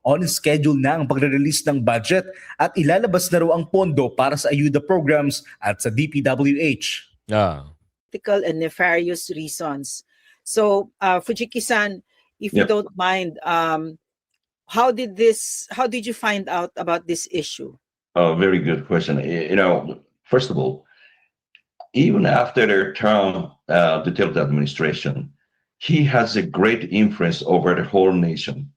On schedule na ang pagre-release ng budget at ilalabas na raw ang pondo para sa ayuda programs at sa DPWH. Political and nefarious reasons. So, Fujiki-san, if you don't mind, how did you find out about this issue? Oh, very good question. First of all, even after their term, the Duterte administration, he has a great influence over the whole nation.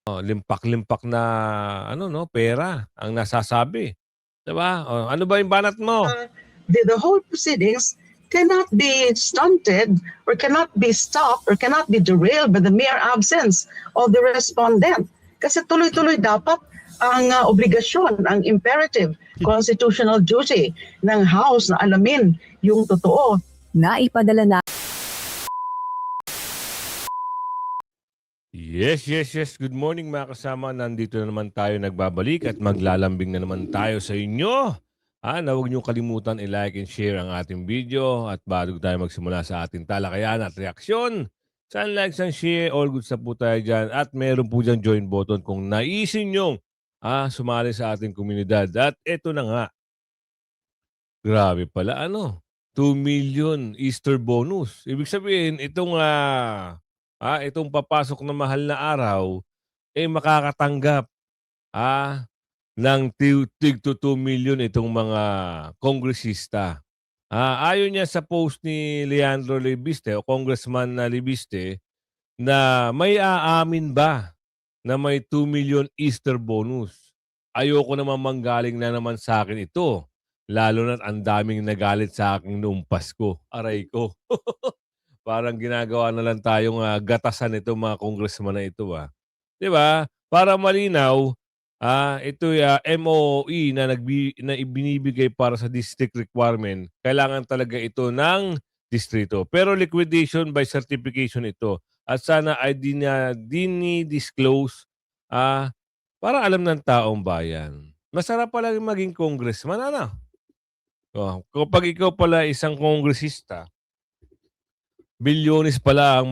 Limpak-limpak na pera ang nasasabi. 'Di ba? Ano ba yung banat mo? The whole proceedings cannot be stunted or cannot be stopped or cannot be derailed by the mere absence of the respondent. Kasi tuloy-tuloy dapat ang obligasyon, ang imperative constitutional duty ng House na alamin yung totoo. Naipadala na. Yes. Good morning mga kasama. Nandito na naman tayo nagbabalik at maglalambing na naman tayo sa inyo. Na huwag niyo kalimutan i-like and share ang ating video at bago tayo magsimula sa ating talakayan at reaksyon. Saan likes and share, all good sa po tayo dyan. At meron po dyan join button kung naisin nyo sumali sa ating komunidad. At eto na nga. Grabe pala 2 million Easter bonus. Ibig sabihin itong papasok na mahal na araw, makakatanggap ng tig to 2 million itong mga kongresista. Ayon niya sa post ni Leandro Libiste o Congressman na Libiste na may aamin ba na may 2 million Easter bonus. Ayoko naman manggaling na naman sa akin ito. Lalo na't ang daming nagalit sa akin noong Pasko. Aray ko. Parang ginagawa na lang tayong gatasan ito mga congressman na ito. Di ba? Para malinaw, ito MOE na ibinibigay para sa district requirement. Kailangan talaga ito ng distrito. Pero liquidation by certification ito. At sana ay dini-disclose para alam ng taong bayan. Masarap pala maging congressman. Kapag ikaw pala isang kongresista, milyones pala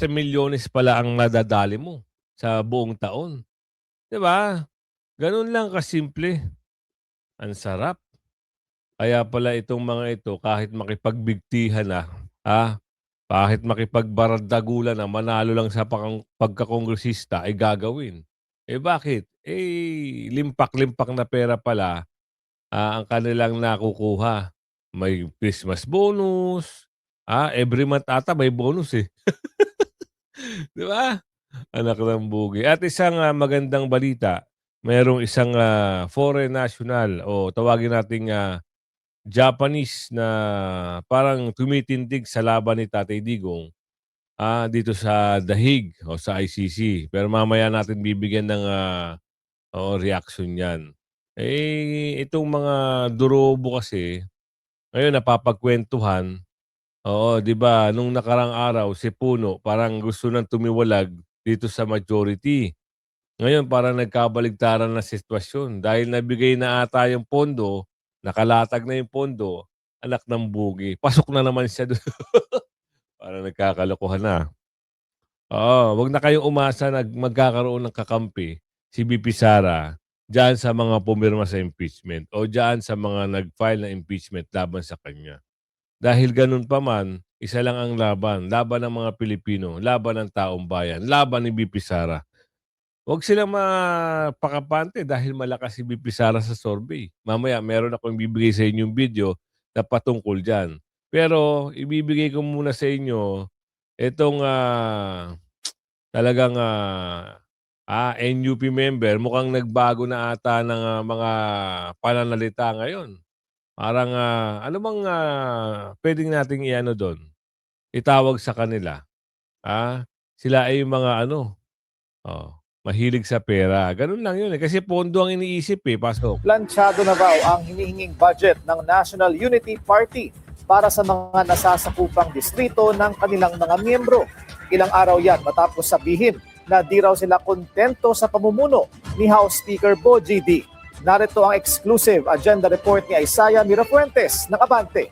milyones pala ang nadadali mo sa buong taon. 'Di ba? Ganun lang kasimple. Ang sarap. Kaya pala itong mga ito kahit makipagbigtihan kahit makipagbaradagulan na manalo lang sa pagkakongresista ay gagawin. Bakit? Limpak-limpak na pera pala ang kanilang nakukuha. May Christmas bonus, every month ata may bonus Di ba? Anak ng bugi. At isang magandang balita, mayroong isang foreign national o tawagin nating Japanese na parang tumitindig sa laban ni Tatay Digong dito sa The Hague o sa ICC. Pero mamaya natin bibigyan ng reaction yan. Itong mga durobo kasi, ngayon napapagkwentuhan. Oo, di ba? Nung nakarang araw, si Puno parang gusto nang tumiwalag dito sa majority. Ngayon parang nagkabaligtaran na sitwasyon. Dahil nabigay na ata yung pondo, nakalatag na yung pondo, anak ng bugi. Pasok na naman siya doon. Parang nagkakalokohan na. Wag na kayong umasa na magkakaroon ng kakampi si BP Sara dyan sa mga pumirma sa impeachment o dyan sa mga nag-file na impeachment laban sa kanya. Dahil ganun pa man, isa lang ang laban. Laban ng mga Pilipino, laban ng taong bayan, laban ni BP Sara. Huwag silang mapakapante dahil malakas si BP Sara sa survey. Mamaya, meron akong ibibigay sa inyong video na patungkol dyan. Pero, ibibigay ko muna sa inyo itong talagang NUP member. Mukhang nagbago na ata ng mga pananalita ngayon. Parang ano bang pwedeng nating doon? Itawag sa kanila. Sila ay mga mahilig sa pera. Ganun lang yun kasi pondo ang iniisip pasok. Planchado na raw ang hinihinging budget ng National Unity Party para sa mga nasasakupang distrito ng kanilang mga miyembro. Ilang araw yan matapos sabihin na di raw sila kontento sa pamumuno ni House Speaker Bo GD. Narito ang exclusive agenda report ni Isaiah Mirafuentes ng Abante.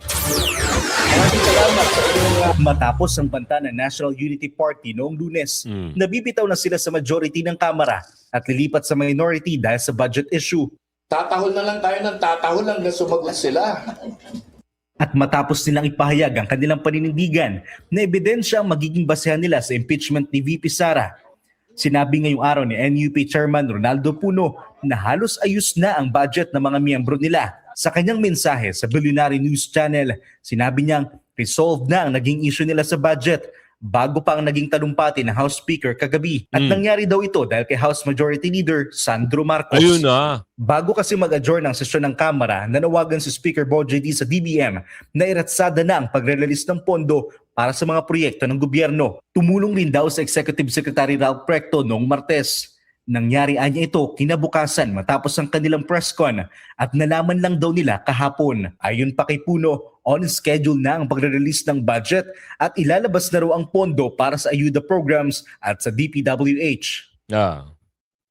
Maraming salamat sa inyong Matapos ang banta ng National Unity Party noong Lunes, nabibitaw na sila sa majority ng Kamara at lilipat sa minority dahil sa budget issue. Tatahol na lang tayo ng tatahol hanggang sumaglas sila. At matapos nilang ipahayag ang kanilang paninindigan na ebidensya ang magiging basehan nila sa impeachment ni VP Sara. Sinabi ngayong araw ni NUP Chairman Ronaldo Puno na halos ayos na ang budget ng mga miyembro nila. Sa kanyang mensahe sa Billionaire News Channel, sinabi niyang resolved na ang naging issue nila sa budget bago pa ang naging talumpati ng House Speaker kagabi. At nangyari daw ito dahil kay House Majority Leader Sandro Marcos. Ayun na. Bago kasi mag-adjourn ang sesyon ng Kamara, nanawagan si Speaker Bo JD sa DBM na iratsada na ang pagre-release ng pondo para sa mga proyekto ng gobyerno. Tumulong rin daw sa Executive Secretary Ralph Precto noong Martes. Nangyari anya ito kinabukasan matapos ang kanilang press con at nalaman lang daw nila kahapon. Ayon pa kay Puno, on schedule na ang pagre-release ng budget at ilalabas na raw ang pondo para sa ayuda programs at sa DPWH.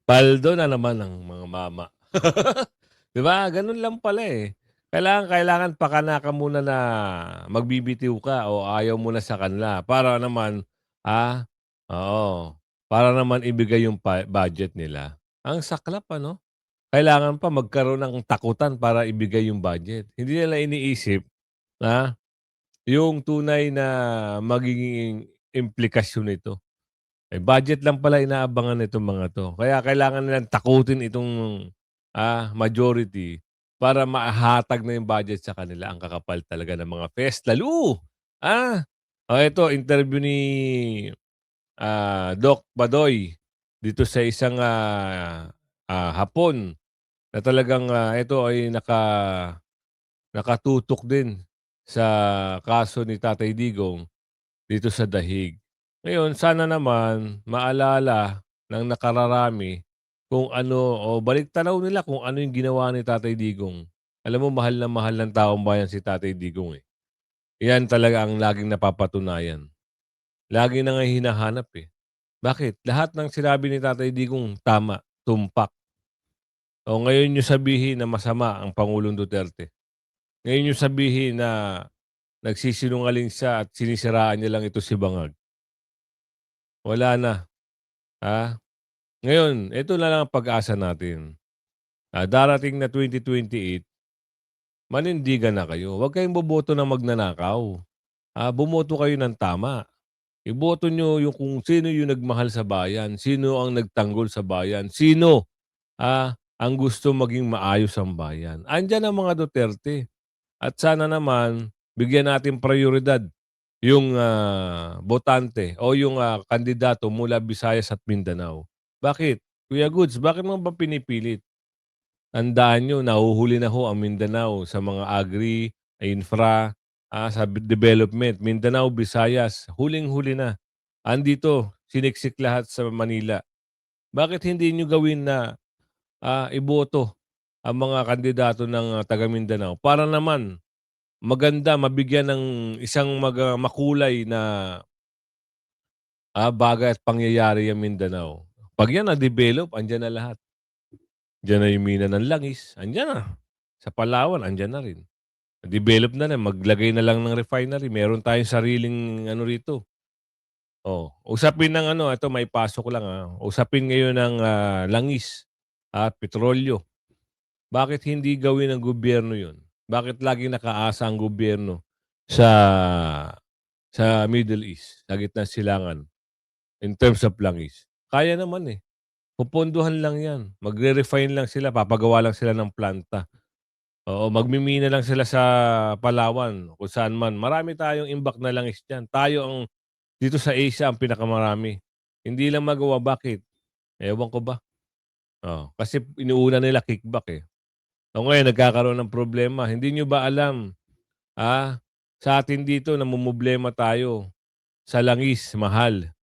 Paldo na naman ng mga mama. 'Di ba? Ganun lang pala eh. Kailangan pakana ka muna na magbibitiw ka o ayaw mo na sa kanila para naman para naman ibigay yung budget nila. Ang saklap ano? Kailangan pa magkaroon ng takutan para ibigay yung budget. Hindi nila iniisip na yung tunay na magiging implikasyon nito. Budget lang pala inaabangan nitong mga to. Kaya kailangan nilang takutin itong majority para mahatag na yung budget sa kanila. Ang kakapal talaga ng mga fest. Lalo! Ito, interview ni Doc Badoy dito sa isang hapon na talagang ito ay nakatutok din sa kaso ni Tatay Digong dito sa Dahig. Ngayon, sana naman maalala ng nakararami kung ano, o baliktanaw nila kung ano yung ginawa ni Tatay Digong. Alam mo, mahal na mahal ng taong bayan si Tatay Digong eh. Yan talaga ang laging napapatunayan. Lagi na nga hinahanap eh. Bakit? Lahat ng sinabi ni Tatay Digong tama, tumpak. O ngayon nyo sabihin na masama ang Pangulong Duterte. Ngayon nyo sabihin na nagsisinungaling siya at sinisiraan niya lang ito si Bangag. Wala na. Ngayon, ito na lang ang pag-asa natin. Darating na 2028, manindigan na kayo. Huwag kayong boboto na magnanakaw. Bumoto kayo ng tama. Iboto nyo yung kung sino yung nagmahal sa bayan, sino ang nagtanggol sa bayan, sino ang gusto maging maayos ang bayan. Andyan ang mga Duterte. At sana naman, bigyan natin prioridad yung botante o yung kandidato mula Visayas at Mindanao. Bakit? Kuya Goods, bakit mo ba pinipilit? Tandaan nyo, nahuhuli na ho ang Mindanao sa mga agri, infra, sa development. Mindanao, Visayas, huling-huli na. Andito, siniksik lahat sa Manila. Bakit hindi nyo gawin na iboto ang mga kandidato ng taga Mindanao para naman maganda, mabigyan ng isang makulay na bagay at pangyayari ang Mindanao. Pag yan na-develop, andyan na lahat. Diyan na yung mina ng langis, andyan na. Sa Palawan, andyan na rin. Develop na maglagay na lang ng refinery. Meron tayong sariling rito. Usapin ng ito may pasok lang Usapin ngayon ng langis at petrolyo. Bakit hindi gawin ng gobyerno 'yun? Bakit laging nakaasa ang gobyerno sa Middle East, sa gitnang silangan in terms of langis? Kaya naman Pupondohan lang 'yan. Magre-refine lang sila, papagawa lang sila ng planta. Magmimina lang sila sa Palawan, kung saan man. Marami tayong imbak na langis diyan. Tayo dito sa Asia ang pinakamarami. Hindi lang magawa. Bakit? Ewan ko ba? Kasi inuuna nila kickback ngayon nagkakaroon ng problema. Hindi nyo ba alam? Sa atin dito namumblema tayo sa langis, mahal.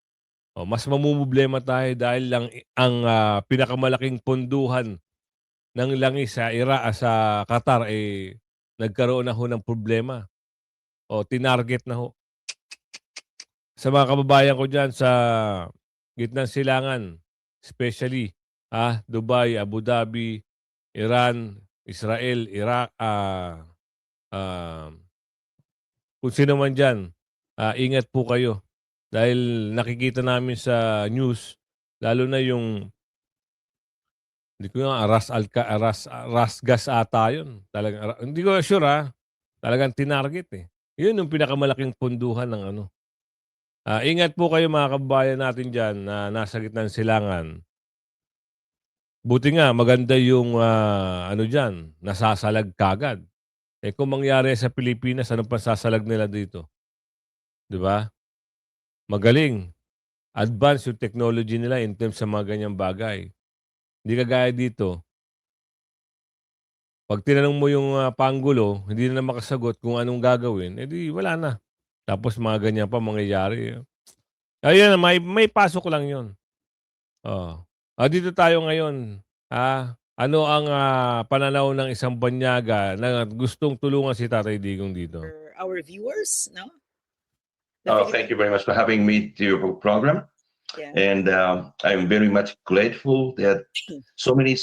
Mas mamumblema tayo dahil lang ang pinakamalaking ponduhan ng langis sa sa Qatar nagkaroon na ho ng problema. Tinarget na ho. Sa mga kababayan ko dyan sa gitnang silangan, especially Dubai, Abu Dhabi, Iran, Israel, Iraq, kung sino man dyan, ingat po kayo. Dahil nakikita namin sa news, lalo na yung, hindi ko nga, Rasgas ata yun. Talagang, hindi ko sure talagang tinarget eh. Yun yung pinakamalaking punduhan ng ano. Ingat po kayo mga kababayan natin dyan na nasa gitna ng silangan. Buti nga, maganda yung ano dyan, nasasalag kagad. Eh kung mangyari sa Pilipinas, anong pasasalag nila dito? Di ba? Magaling. Advance yung technology nila in terms sa mga ganyang bagay. Hindi kagaya dito. Pag tinanong mo yung Pangulo, hindi na makasagot kung anong gagawin, edi wala na. Tapos mga ganyan pa mangyayari. Ayun, may pasok lang yun. Oh. Dito tayo ngayon. Ano ang pananaw ng isang banyaga na gustong tulungan si Tatay Digong dito? For our viewers, no? Thank you very much for having me to your program. Yeah. And I'm very much grateful that so many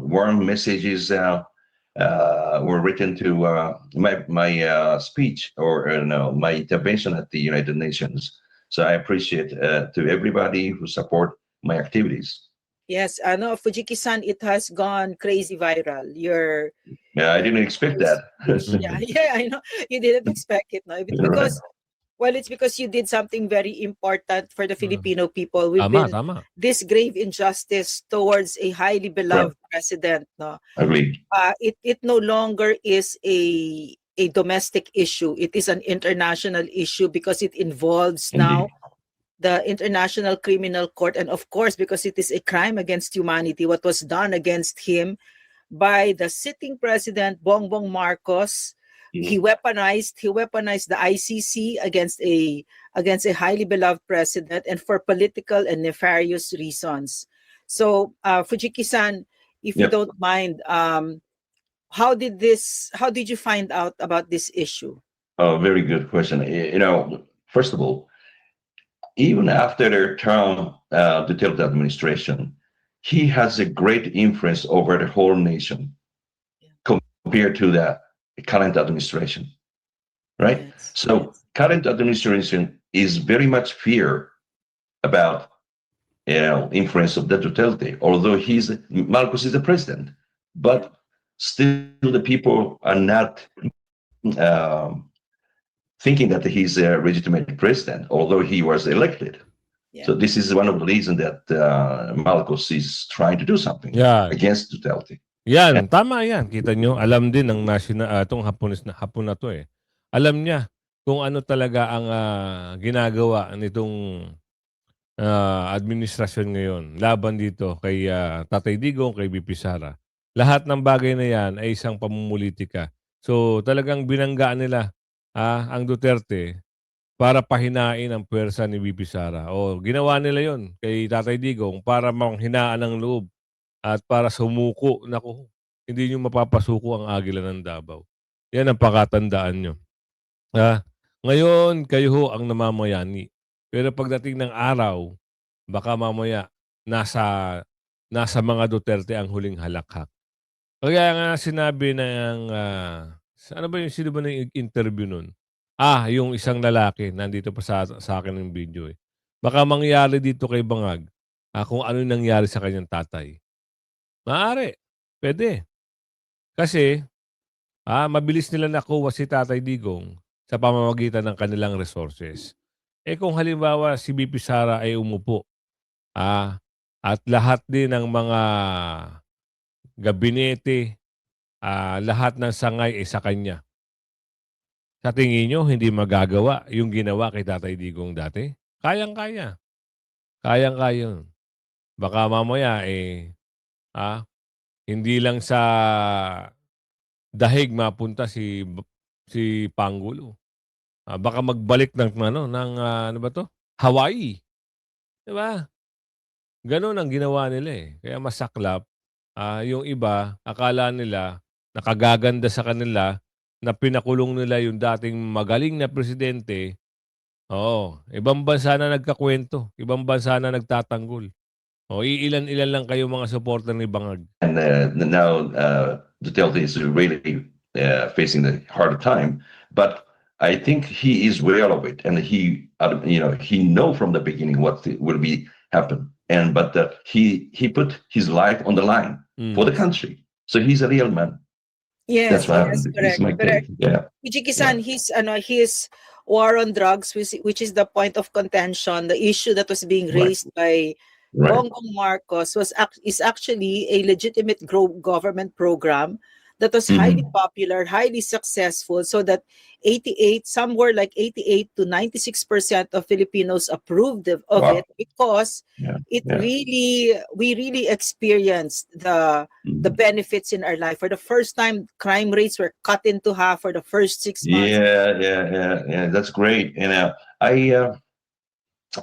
warm messages were written to my speech or my intervention at the United Nations. So I appreciate to everybody who support my activities. Yes, ano, Fujiki-san, it has gone crazy viral. I didn't expect that. Yeah, I know. You didn't expect it, no? It's because you did something very important for the Filipino people. We've been Tama. this grave injustice towards a highly beloved president, no? Agreed. It no longer is a domestic issue. It is an international issue because it involves now the International Criminal Court, and of course, because it is a crime against humanity, what was done against him by the sitting president Bongbong Marcos. He weaponized the ICC against a highly beloved president and for political and nefarious reasons. So, Fujiki-san, if you don't mind, how did you find out about this issue? Oh, very good question. First of all, even after their term, the Duterte administration, he has a great influence over the whole nation compared to the current administration, right? Yes. So current administration is very much fear about influence of the Duterte, although Marcos is the president, but still the people are not thinking that he's a legitimate president, although he was elected. Yeah. So this is one of the reasons that Marcos is trying to do something against Duterte. Yan, tama yan. Kita nyo, alam din ng itong hapon na to eh. Alam niya kung ano talaga ang ginagawa nitong administrasyon ngayon laban dito kay Tatay Digong, kay VP Sara. Lahat ng bagay na yan ay isang pamumulitika. So talagang binanggaan nila ang Duterte para pahinain ang puwersa ni VP Sara. O ginawa nila yon kay Tatay Digong para manghinaan ng loob at para sumuko. Naku, hindi nyo mapapasuko ang Agila ng Davao. Yan ang pakatandaan nyo. Ngayon, kayo ho ang namamayani. Pero pagdating ng araw, baka mamaya nasa mga Duterte ang huling halakhak. Kaya nga sinabi ng, ano ba yung sino ba na interview nun? Yung isang lalaki, nandito pa sa akin ng video eh. Baka mangyari dito kay Bangag kung ano nangyari sa kanyang tatay. Maaari. Pwede. Kasi, mabilis nila nakuha si Tatay Digong sa pamamagitan ng kanilang resources. Kung halimbawa si VP Sara ay umupo, at lahat din ng mga gabinete, lahat ng sangay ay sa kanya. Sa tingin nyo, hindi magagawa yung ginawa kay Tatay Digong dati? Kayang-kaya. Kayang-kaya. Baka mamaya hindi lang sa dahig mapunta si Pangulo. Baka magbalik ng ano ba to? Hawaii. 'Di ba? Ganun ang ginawa nila eh. Kaya masaklap. Yung iba, akala nila nakagaganda sa kanila na pinakulong nila yung dating magaling na presidente. Ibang bansa na nagkakwento. Ibang bansa na nagtatanggol. Iilan-ilan lang kayo mga supporter ni Bangag. And now Duterte is really facing the hard time. But I think he is aware of it, and he know from the beginning what will be happen. And but he put his life on the line for the country. So he's a real man. Yes, That's what yes, happened. correct, It's my correct. take. Yeah. Ujiki-san, his war on drugs, which is the point of contention, the issue that was being Right. raised by Right. Bongbong Marcos is actually a legitimate government program that was highly popular, highly successful, so that somewhere like 88 to 96% of Filipinos approved of Wow. it, because Yeah. it Yeah. we really experienced the benefits in our life. For the first time, crime rates were cut into half for the first 6 months. Yeah. That's great. And I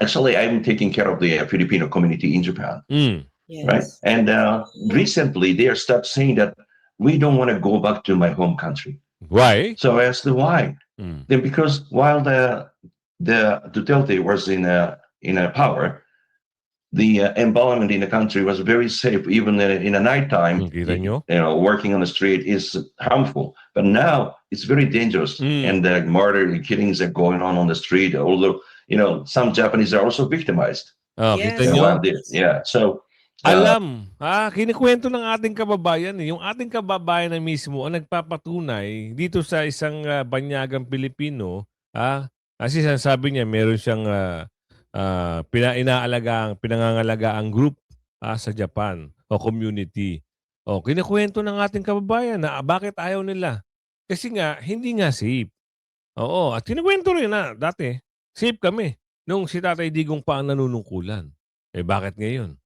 actually I'm taking care of the Filipino community in Japan, Mm. right? Yes. And recently they are start saying that we don't want to go back to my home country. Why? So I asked them why. Mm. Then because while the Duterte was in a power, the environment in the country was very safe. Even in the nighttime, Kita nyo? working on the street is harmful. But now it's very dangerous, and the murder and killings are going on the street. Although some Japanese are also victimized. Oh, Yes. kita nyo? While yeah. So Alam, kinikwento ng ating kababayan, yung ating kababayan na mismo ang nagpapatunay dito sa isang banyagang Pilipino, kasi sabi niya meron siyang pinangangalagaan group sa Japan o community. O, kinikwento ng ating kababayan na bakit ayaw nila. Kasi nga, hindi nga safe. Oo, at kinikwento rin na dati, safe kami nung si Tatay Digong pa ang nanunungkulan. Eh bakit ngayon?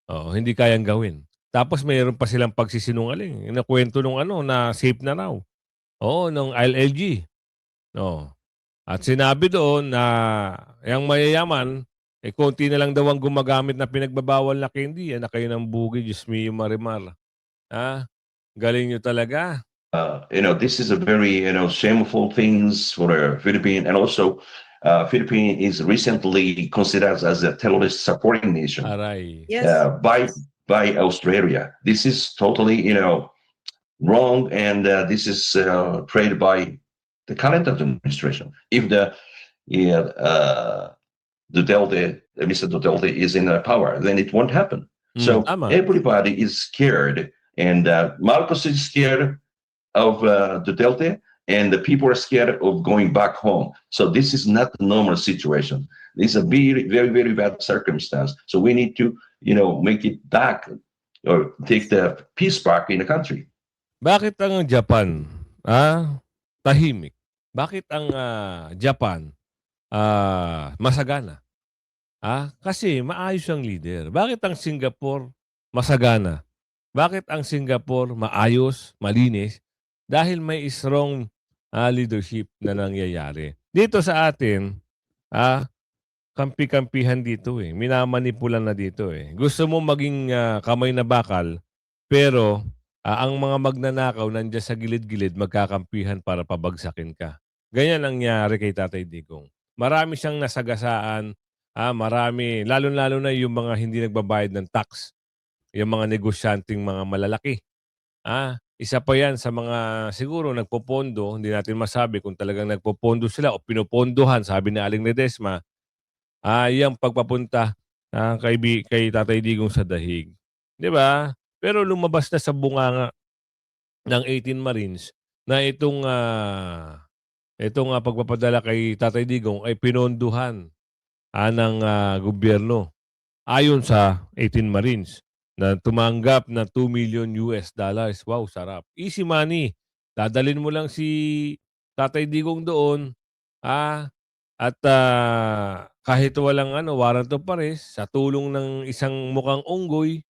Oo, hindi kayang gawin. Tapos mayroon pa silang pagsisinungaling. Nakwento nung na safe na raw. Oo, nung ILLG. Oo. At sinabi doon na yung mayayaman, konti na lang daw ang gumagamit na pinagbabawal na candy. Anak kayo ng bugi, Diyos mio marimar. Galing nyo talaga. this is a very shameful things for the Philippines, and also Philippines is recently considered as a terrorist supporting nation. Aray. Yes. By Australia. This is totally, wrong, and this is created by the current administration. If Mr. Duterte is in power, then it won't happen. So Tama. everybody is scared, and Marcos is scared of Duterte, and the people are scared of going back home. So this is not a normal situation. This is a very, very, very bad circumstance. So we need to, make it back, or take the peace back in the country. Bakit ang Japan tahimik? Bakit ang Japan masagana? Kasi maayos ang leader. Bakit ang Singapore masagana? Bakit ang Singapore maayos, malinis? Dahil may strong leadership na nangyayari. Dito sa atin, kampi-kampihan dito eh. Minamanipulan na dito eh. Gusto mo maging kamay na bakal, pero ang mga magnanakaw nandiyan sa gilid-gilid magkakampihan para pabagsakin ka. Ganyan ang nangyari kay Tatay Digong. Marami siyang nasagasaan, marami, lalo-lalo na yung mga hindi nagbabayad ng tax, yung mga negosyanteng mga malalaki. Isa pa yan sa mga siguro nagpopondo, hindi natin masabi kung talagang nagpopondo sila o pinopondohan, sabi ni Aling Ledesma, yung pagpapunta kay Tatay Digong sa dahig. Di ba? Pero lumabas na sa bunganga ng 18 Marines na itong pagpapadala kay Tatay Digong ay pinonduhan ng gobyerno ayon sa 18 Marines na tumanggap na $2 million. Wow, sarap. Easy money. Dadalin mo lang si Tatay Digong doon, at kahit walang warrant of arrest, sa tulong ng isang mukhang unggoy,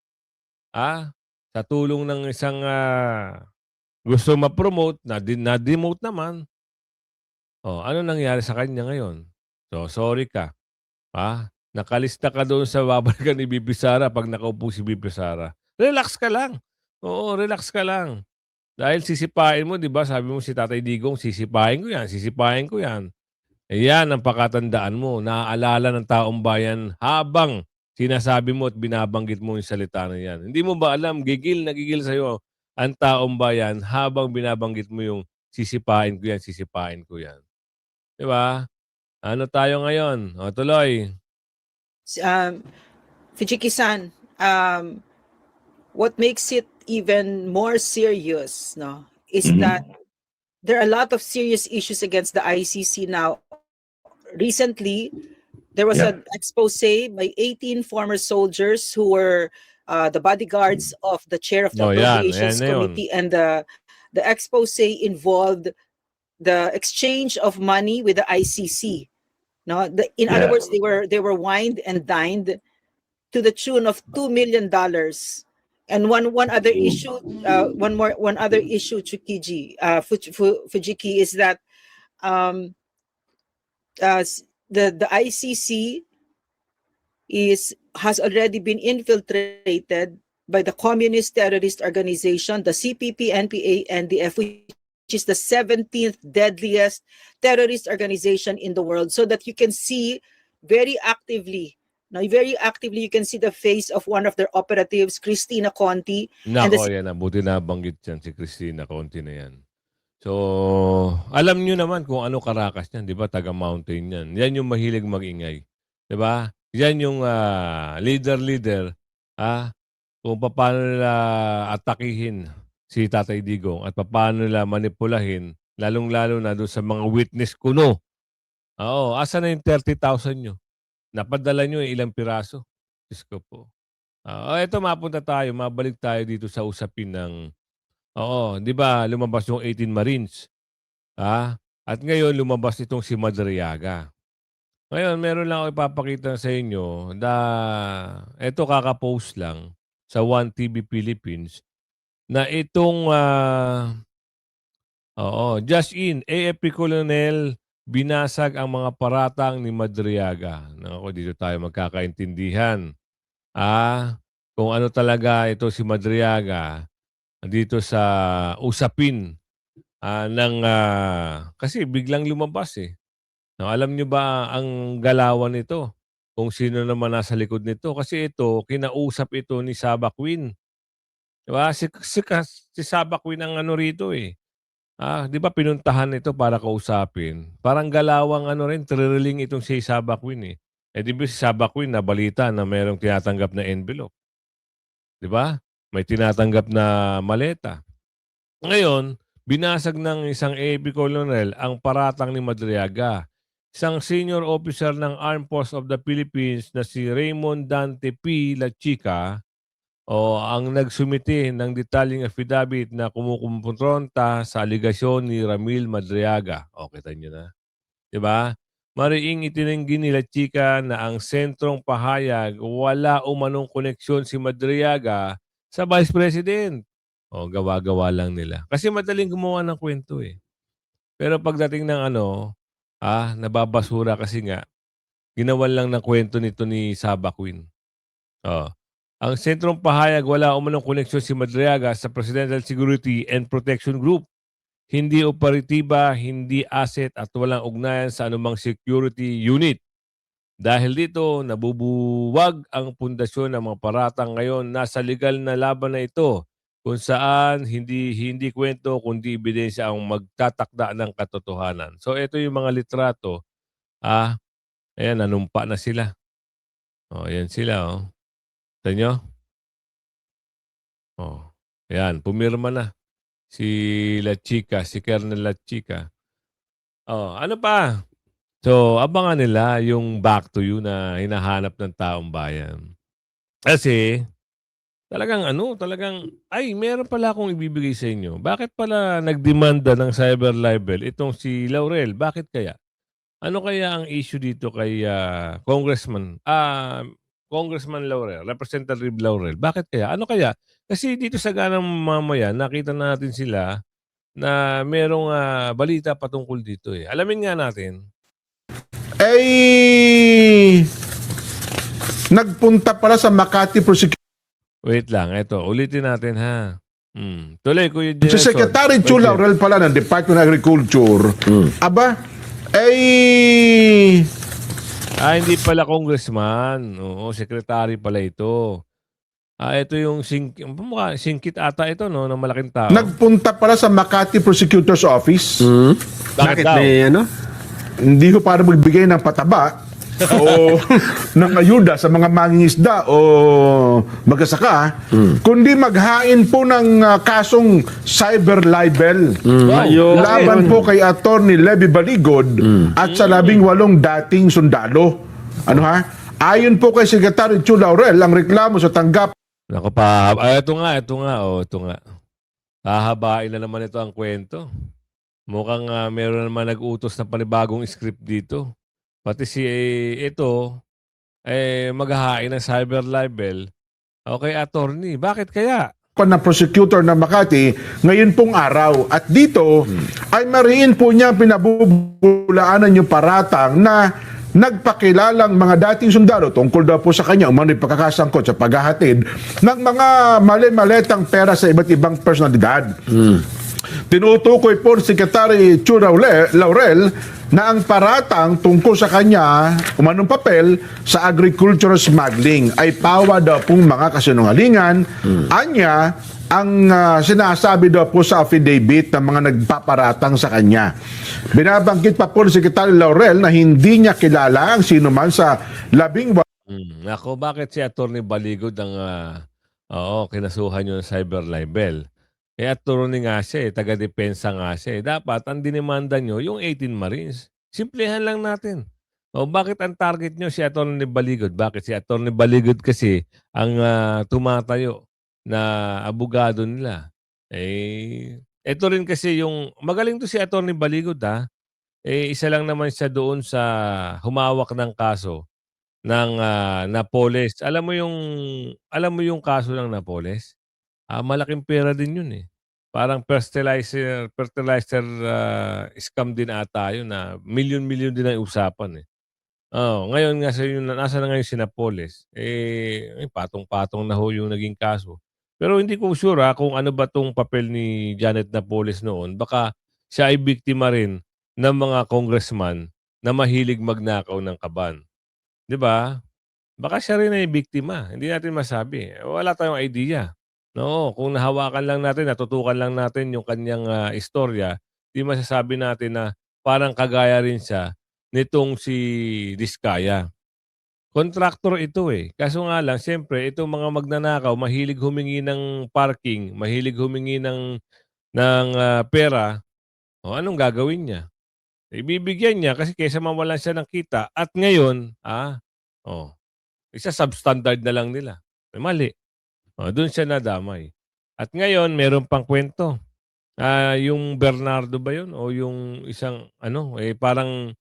sa tulong ng isang gusto ma-promote, na-demote naman. Ano nangyari sa kanya ngayon? So, sorry ka. Nakalista ka doon sa babalikan ni Bibi Sara pag nakaupo si Bibi Sara. Relax ka lang. Oo, relax ka lang. Dahil sisipain mo, di ba? Sabi mo si Tatay Digong, sisipain ko yan. Yan ang pakatandaan mo. Naaalala ng taong bayan habang sinasabi mo at binabanggit mo yung salita na yan. Hindi mo ba alam, gigil na gigil sa'yo ang taong bayan habang binabanggit mo yung sisipain ko yan. Di ba? Ano tayo ngayon? O, tuloy. Fujiki-san, what makes it even more serious, no, is Mhm. that there are a lot of serious issues against the ICC now. Recently, there was Yeah. an expose by 18 former soldiers who were the bodyguards of the chair of the Oh, yan. Appropriations Ayan na yun. Committee, and the expose involved the exchange of money with the ICC. No, in other Yeah. words, they were wined and dined to the tune of $2 million. And one other issue, one other issue, Tsukiji, Fujiki, is that the ICC has already been infiltrated by the communist terrorist organization, the CPP, NPA, NDF, which is the 17th deadliest terrorist organization in the world, so that you can see very actively, you can see the face of one of their operatives, Cristina Conti. Nako, yan. Buti na banggit yan si Cristina Conti na yan. So, alam nyo naman kung ano karakas niyan, di ba? Taga-mountain yan. Yan yung mahilig mag-ingay. Di ba? Yan yung leader, kung paano nila atakihin si Tatay Digong at paano nila manipulahin, lalong-lalo na doon sa mga witness kuno. Oo, asa na yung 30,000 nyo? Napadala nyo ilang piraso? Diyos ko po. Ito, mabalik tayo dito sa usapin ng, di ba, lumabas yung 18 Marines. At ngayon, lumabas itong si Madriaga. Ngayon, meron lang ako ipapakita sa inyo na ito kakapost lang sa One TV Philippines na itong just in, AFP Colonel binasag ang mga paratang ni Madriaga. Nako, dito tayo magkakaintindihan. Kung ano talaga ito si Madriaga dito sa usapin kasi biglang lumabas eh. Now, alam nyo ba ang galawan nito? Kung sino naman nasa likod nito? Kasi ito, kinausap ito ni Saba Queen. Diba? Si Saba Queen ang ano rito eh. Di ba pinuntahan ito para kausapin? Parang galawang thrilling itong si Saba Queen eh. Di ba si Saba Queen na balita na mayroong tinatanggap na envelope? Di ba? May tinatanggap na maleta. Ngayon, binasag ng isang AFP Colonel ang paratang ni Madriaga. Isang senior officer ng Armed Forces of the Philippines na si Raymond Dante P. La Chica ang nagsumiti ng detalyeng affidavit na kumukumpronta sa aligasyon ni Ramil Madriaga. Kita nyo na. Diba? Mariing itinanggi ni La Chica na ang sentrong pahayag wala umanong koneksyon si Madriaga sa Vice President. Gawa-gawa lang nila. Kasi madaling gumawa ng kwento eh. Pero pagdating ng nababasura kasi nga, ginawan lang ng kwento nito ni Saba Queen. Ang sentrong pahayag wala umanong koneksyon si Madriaga sa Presidential Security and Protection Group. Hindi operatiba, hindi asset at walang ugnayan sa anumang security unit. Dahil dito, nabubuwag ang pundasyon ng mga paratang ngayon nasa legal na laban na ito kung saan hindi kwento kundi ebidensya ang magtatakda ng katotohanan. So ito yung mga litrato. Ayan, nanumpa na sila. Ayan sila. Ito nyo? Ayan, pumirma na. Si La Chica, si Colonel La Chica. Ano pa? So, abangan nila yung back to you na hinahanap ng taong bayan. Kasi, talagang meron pala akong ibibigay sa inyo. Bakit pala nagdemanda ng cyber libel itong si Laurel? Bakit kaya? Ano kaya ang issue dito kay Congressman Laurel, Representative Laurel? Bakit kaya? Ano kaya? Kasi dito sa Ganang Mamayan, nakita natin sila na merong balita patungkol dito eh. Alamin nga natin. Nagpunta pala sa Makati Prosecution. Wait lang, eto. Ulitin natin ha. Tuloy, Kuya Jenson. Si Secretary Chu Laurel pala ng Department of Agriculture. Hindi pala congressman. Oo, secretary pala ito. Ito yung singkit ata ito, no? Ng malaking tao. Nagpunta pala sa Makati Prosecutor's Office. Bakit daw? hindi ho para magbigay ng pataba o ng ayuda sa mga mangingisda o magsasaka, kundi maghain po ng kasong cyber libel. Laban po kay Attorney Levy Baligod at sa 18 dating sundalo. Ano ha? Ayon po kay Secretary Chu Laurel, ang reklamo sa tanggap Naku, ito nga. Hahabain na naman ito ang kwento. Mukhang meron naman nag-utos na panibagong script dito. Pati ito, maghahain ng cyber libel. Okay, attorney, bakit kaya? ng prosecutor ng Makati ngayon pong araw. At dito ay mariin po niya pinabubulaanan yung paratang na nagpakilalang mga dating sundalo tungkol daw po sa kanya umano'y pagkakasangkot sa paghahatid ng mga mali-maletang pera sa iba't ibang personalidad. Tinutukoy po ni Secretary Chu Laurel na ang paratang tungkol sa kanya umanong papel sa agricultural smuggling ay pawa daw pong mga kasinungalingan. Anya, ang sinasabi daw po sa affidavit ng mga nagpaparatang sa kanya. Binabanggit pa po ni Secretary Laurel na hindi niya kilala ang sino man sa 11. Ako, bakit si Attorney Baligod ang kinasuhan yun ng cyber libel? Attorney nga siya, taga-depensa nga siya. Dapat ang dinimanda nyo yung 18 Marines. Simplehan lang natin. Bakit ang target nyo si Attorney Baligod? Bakit si Attorney Baligod kasi ang tumatayo na abogado nila? Ito rin kasi yung, magaling to si Attorney Baligod isa lang naman siya doon sa humawak ng kaso ng Napoles. Alam mo yung kaso ng Napoles? Malaking pera din yun eh. Parang fertilizer scam din ata yun na milyon-milyon din ang usapan eh. Ngayon nga nasa na ngayon si Napoles. Patong-patong na ho yung naging kaso. Pero hindi ko sure kung ano ba tong papel ni Janet Napoles noon. Baka siya ay biktima rin ng mga congressman na mahilig magnakaw ng kaban. 'Di ba? Baka siya rin ay biktima. Hindi natin masabi. Wala tayong idea. No, kung nahawakan lang natin, natutukan lang natin yung kanyang istorya, di masasabi natin na parang kagaya rin siya nitong si Diskaya. Kontraktor ito eh. Kaso nga lang, siyempre, itong mga magnanakaw, mahilig humingi ng parking, mahilig humingi ng pera, anong gagawin niya? Ibibigyan niya kasi kaysa mawalan siya ng kita. At ngayon, isa substandard na lang nila. Mali. Doon siya nadamay. At ngayon, meron pang kwento. Yung Bernardo ba yun? O yung isang, parang,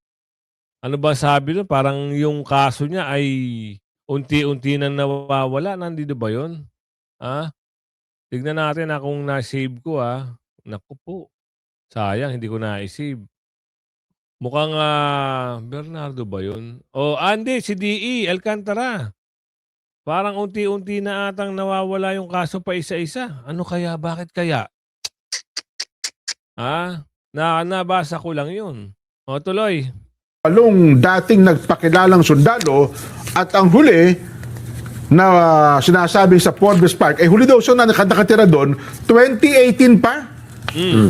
ano ba sabi doon? Parang yung kaso niya ay unti-unti nang nawawala. Nandito ba yun? Tignan natin kung na-save ko Naku po. Sayang, hindi ko na-save. Mukhang Bernardo ba yun? Hindi, si D.E. Alcantara. Parang unti-unti na atang nawawala yung kaso pa isa-isa. Ano kaya? Bakit kaya? Nabasa ko lang yun. Tuloy. Walong dating nagpakilalang sundalo at ang huli na sinasabi sa Forbes Park, huli daw siya na nakatira doon, 2018 pa.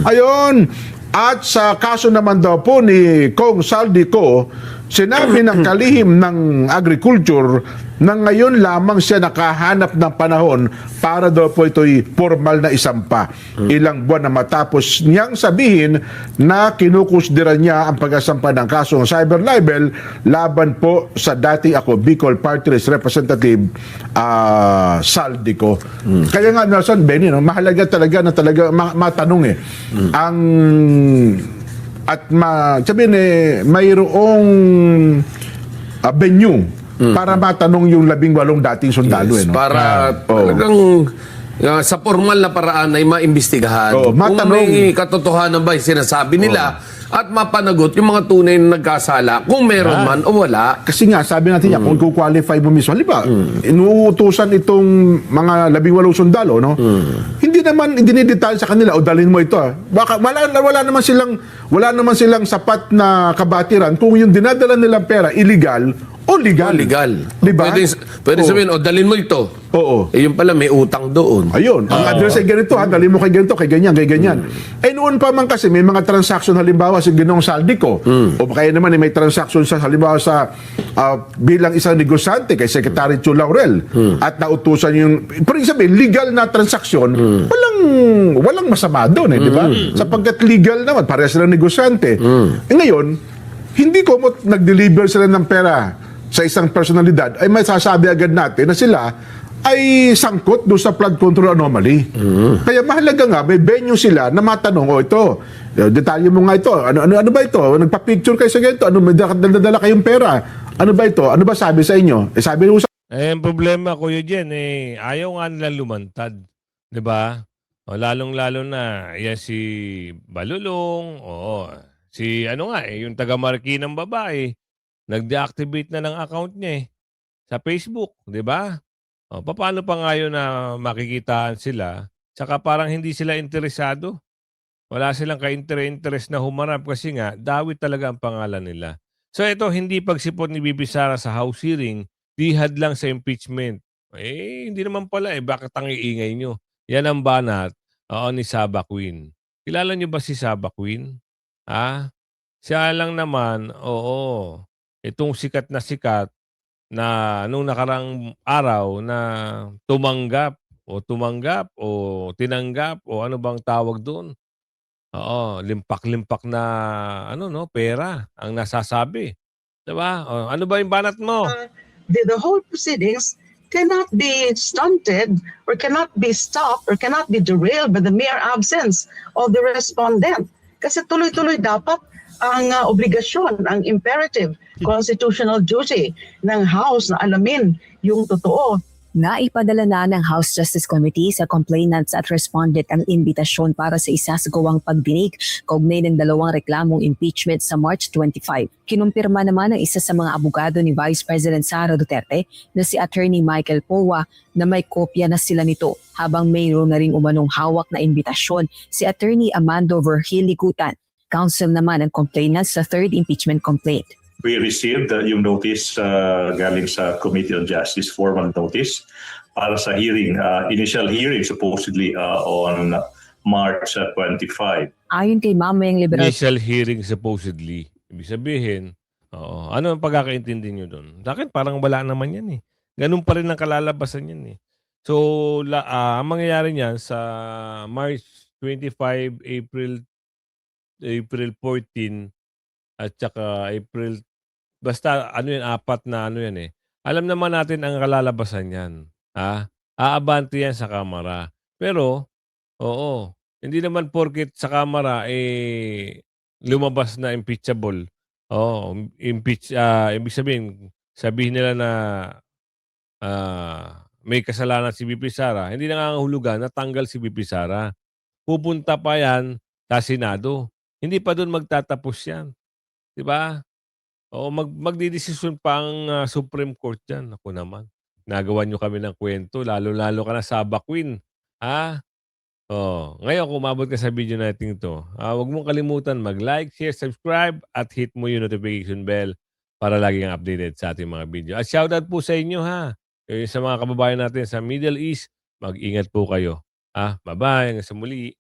Ayun. At sa kaso naman daw po ni Kong Saldico, sinabi ng kalihim ng agriculture na ngayon lamang siya nakahanap ng panahon para daw po ito'y formal na isampa. Ilang buwan na matapos niyang sabihin na kinukonsidera niya ang pag-asampa ng kasong cyber libel laban po sa dati Bicol Party List Representative Saldico. Kaya nga Nelson Benny, mahalaga talaga na matanong ang sabihin mayroong venue para matanong yung 18 dating sundalo. Para talagang sa formal na paraan ay maimbestigahan. Kung may katotohanan ba yung sinasabi nila at mapanagot yung mga tunay na nagkasala kung meron man o wala. Kasi nga, sabi natin kung qualify mo mismo, halimbawa, inuutusan itong mga 18 sundalo, hindi naman idinidetalye sa kanila, dalhin mo ito. Baka wala naman silang sapat na kabatiran kung yung dinadala nilang pera illegal o legal. Legal. Diba? Pwede sabihin, dalin mo ito. Oo. Eh, yung pala, may utang doon. Ayun, ang address ay ganito, dali mo kay ganito, kay ganyan, kay ganyan. Eh noon pa man kasi may mga transaction halimbawa sa Ginoong Saldico o kaya naman may transaction sa halimbawa sa bilang isang negosyante kay Secretary Chu Laurel at nautusan yung, pero sabihin, legal na transaction, walang masama doon di ba? Sapagkat legal naman, parehas silang negosyante. Eh ngayon, hindi ko nag-deliver sila ng pera sa isang personalidad, ay masasabi agad natin na sila ay sangkot doon sa flood control anomaly. Kaya mahalaga nga, may venue sila na matanong, ito, detalye mo nga ito, ano ba ito? Nagpa-picture kayo sa ganito, may dala kayong pera, ano ba ito? Ano ba sabi sa inyo? Sabi nyo ang problema, Kuya Jen, ayaw nga nila lumantad. Di ba? Lalong-lalo na, yan si Balulong, si yung taga-Marikina ng babae, nag-deactivate na ng account niya sa Facebook, di ba? Paano pa nga yun na makikitaan sila? Tsaka parang hindi sila interesado. Wala silang ka-interest na humarap kasi nga, Dawit talaga ang pangalan nila. So ito, hindi pagsipot ni Bibi Sara sa House hearing, dihad lang sa impeachment. Hindi naman pala bakit ang iingay nyo? Yan ang banat ni Saba Queen. Kilala nyo ba si Saba Queen? Siya lang naman, itong sikat na nung nakarang araw na tumanggap o tinanggap o ano bang tawag doon? Limpak-limpak na pera ang nasasabi. 'Di ba? Ano ba yung banat mo? The whole proceedings cannot be stunted or cannot be stopped or cannot be derailed by the mere absence of the respondent. Kasi tuloy-tuloy dapat ang obligasyon, ang imperative constitutional duty ng House na alamin yung totoo. Naipadala na ng House Justice Committee sa complainants at respondent ang imbitasyon para sa isasagawang pagdinig kaugnay ng dalawang reklamong impeachment sa March 25. Kinumpirma naman ng isa sa mga abogado ni Vice President Sara Duterte na si Attorney Michael Powa na may kopya na sila nito, habang mayroon na ring umanong hawak na imbitasyon si Attorney Amando Verhiligutan, counsel naman ng complainants sa third impeachment complaint. We received yung notice galing sa Committee on Justice, formal notice, para sa hearing, initial hearing supposedly on March 25. Ayon kay Mamayang Liberal Initial hearing supposedly. Ibig sabihin, ano ang pagkakaintindi nyo doon? Sa akin parang wala naman yan Ganun pa rin ang kalalabasan yan So, ang mangyayari niyan sa March 25, April 14, at saka April, basta apat na Alam naman natin ang kalalabasan yan. Aabante yan sa Kamara. Pero, hindi naman porket sa Kamara lumabas na impeachable. Ibig sabihin nila na may kasalanan si BP Sara. Hindi nangangahulugan na tanggal si BP Sara. Pupunta pa yan sa Senado. Hindi pa doon magtatapos yan. Diba? Magdidesisyon pa ang Supreme Court dyan. Ako naman. Nagawa nyo kami ng kwento. Lalo-lalo ka na Saba Queen. Ngayon, kung umabot ka sa video natin ito, huwag mong kalimutan mag-like, share, subscribe, at hit mo yung notification bell para lagi kang updated sa ating mga video. At shoutout po sa inyo sa mga kababayan natin sa Middle East, mag-ingat po kayo. Bye-bye. Hanggang sa muli.